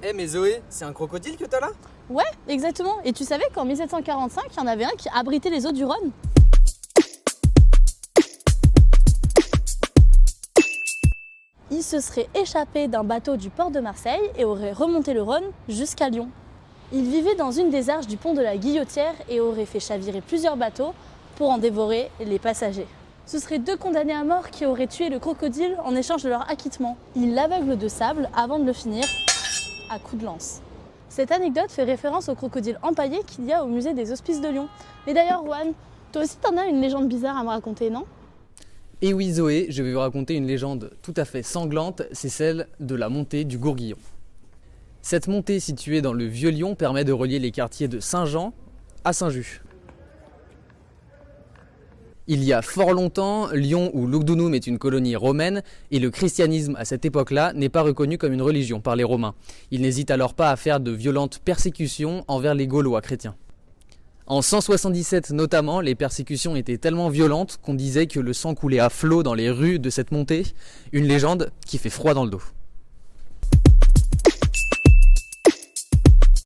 Eh mais Zoé, c'est un crocodile que t'as là? Ouais, exactement. Et tu savais qu'en 1745, il y en avait un qui abritait les eaux du Rhône? Il se serait échappé d'un bateau du port de Marseille et aurait remonté le Rhône jusqu'à Lyon. Il vivait dans une des arches du pont de la Guillotière et aurait fait chavirer plusieurs bateaux pour en dévorer les passagers. Ce seraient 2 condamnés à mort qui auraient tué le crocodile en échange de leur acquittement. Il l'aveugle de sable avant de le finir à coups de lance. Cette anecdote fait référence au crocodile empaillé qu'il y a au musée des Hospices de Lyon. Mais d'ailleurs, Juan, toi aussi t'en as une légende bizarre à me raconter, non? Et oui Zoé, je vais vous raconter une légende tout à fait sanglante, c'est celle de la montée du Gourguillon. Cette montée située dans le Vieux-Lyon permet de relier les quartiers de Saint-Jean à Saint-Just. Il y a fort longtemps, Lyon ou Lugdunum est une colonie romaine et le christianisme à cette époque-là n'est pas reconnu comme une religion par les Romains. Ils n'hésitent alors pas à faire de violentes persécutions envers les Gaulois chrétiens. En 177 notamment, les persécutions étaient tellement violentes qu'on disait que le sang coulait à flot dans les rues de cette montée, une légende qui fait froid dans le dos.